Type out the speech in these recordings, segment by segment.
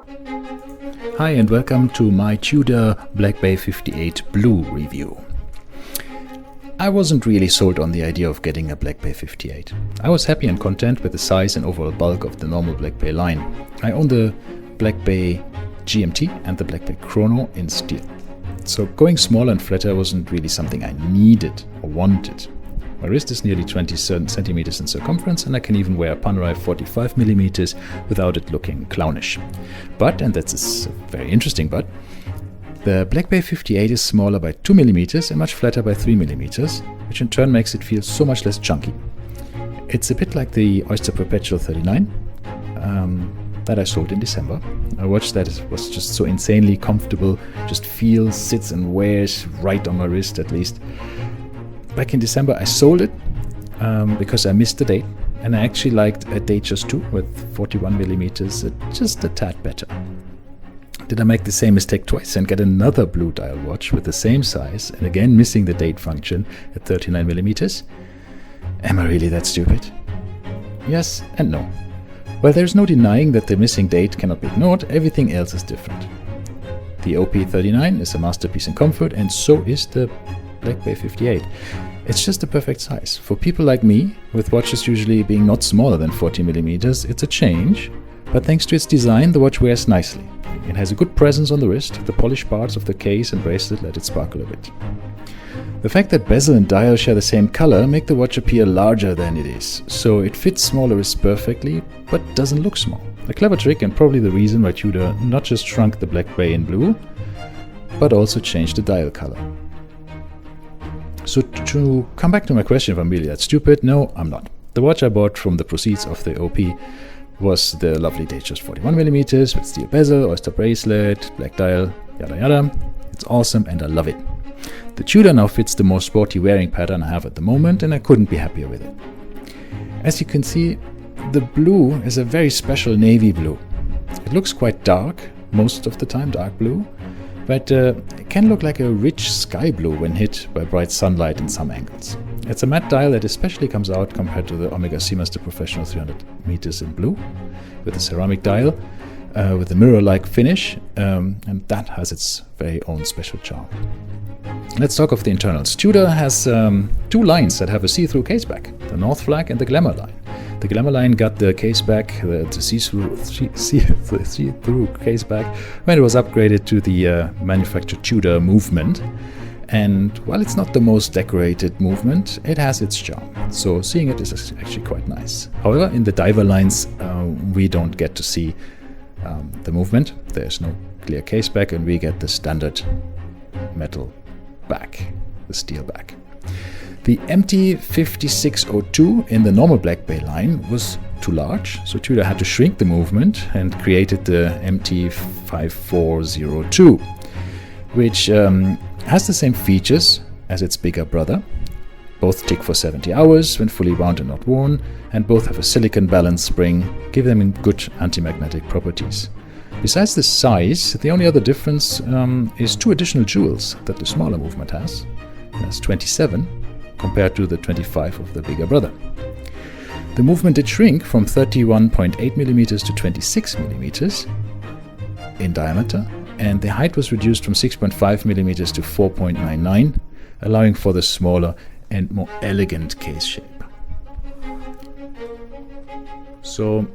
Hi and welcome to my Tudor Black Bay 58 Blue review. I wasn't really sold on the idea of getting a Black Bay 58. I was happy and content with the size and overall bulk of the normal Black Bay line. I own the Black Bay GMT and the Black Bay Chrono in steel. So going smaller and flatter wasn't really something I needed or wanted. My wrist is nearly 20 centimeters in circumference, and I can even wear a Panerai 45 millimeters without it looking clownish. But, and that's a very interesting but, the Black Bay 58 is smaller by 2 millimeters and much flatter by 3 millimeters, which in turn makes it feel so much less chunky. It's a bit like the Oyster Perpetual 39 that I sold in December. A watch that was just so insanely comfortable, just feels, sits and wears right on my wrist at least. Back in December I sold it because I missed the date, and I actually liked a Datejust 2 with 41 millimeters, just a tad better. Did I make the same mistake twice and get another blue dial watch with the same size and again missing the date function at 39 millimeters? Am I really that stupid? Yes and no. Well, there's no denying that the missing date cannot be ignored, everything else is different. The OP39 is a masterpiece in comfort, and so is the Black Bay 58. It's just the perfect size. For people like me, with watches usually being not smaller than 40 millimeters, it's a change, but thanks to its design, the watch wears nicely. It has a good presence on the wrist, the polished parts of the case and bracelet let it sparkle a bit. The fact that bezel and dial share the same color make the watch appear larger than it is, so it fits smaller wrists perfectly, but doesn't look small. A clever trick, and probably the reason why Tudor not just shrunk the Black Bay in blue, but also changed the dial color. So to come back to my question if I'm really that stupid, no, I'm not. The watch I bought from the proceeds of the OP was the lovely Datejust 41 millimeters with steel bezel, oyster bracelet, black dial, yada yada. It's awesome and I love it. The Tudor now fits the more sporty wearing pattern I have at the moment, and I couldn't be happier with it. As you can see, the blue is a very special navy blue. It looks quite dark, most of the time dark blue, but it can look like a rich sky blue when hit by bright sunlight in some angles. It's a matte dial that especially comes out compared to the Omega Seamaster Professional 300 meters in blue, with a ceramic dial, with a mirror-like finish, and that has its very own special charm. Let's talk of the internals. Tudor has two lines that have a see-through caseback, the North Flag and the Glamour line. The Glamour line got the caseback, the see-through caseback, when it was upgraded to the manufactured Tudor movement. And while it's not the most decorated movement, it has its charm. So seeing it is actually quite nice. However, in the diver lines, we don't get to see the movement. There's no clear caseback, and we get the standard metal back, the steel back. The MT5602 in the normal Black Bay line was too large, so Tudor had to shrink the movement and created the MT5402, which has the same features as its bigger brother. Both tick for 70 hours when fully wound and not worn, and both have a silicon balance spring, give them good anti-magnetic properties. Besides the size, the only other difference is two additional jewels that the smaller movement has. It has 27 compared to the 25 of the bigger brother. The movement did shrink from 31.8 millimeters to 26 millimeters in diameter, and the height was reduced from 6.5 millimeters to 4.99, allowing for the smaller and more elegant case shape. So,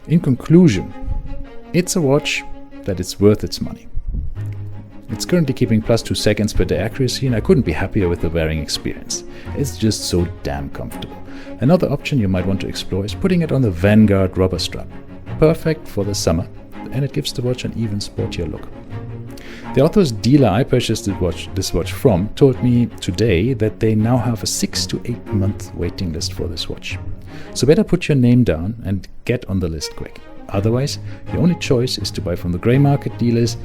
in conclusion, it's a watch that is worth its money. It's currently keeping +2 seconds per day accuracy, and I couldn't be happier with the wearing experience. It's just so damn comfortable. Another option you might want to explore is putting it on the Vanguard rubber strap. Perfect for the summer, and it gives the watch an even sportier look. The author's dealer I purchased this watch from told me today that they now have a 6 to 8 month waiting list for this watch. So better put your name down and get on the list quick. Otherwise, the only choice is to buy from the grey market dealers,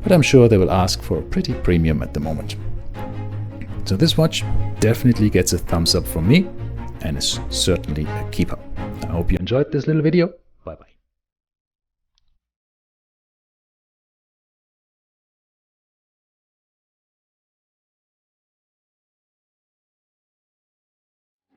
but I'm sure they will ask for a pretty premium at the moment. So this watch definitely gets a thumbs up from me and is certainly a keeper. I hope you enjoyed this little video.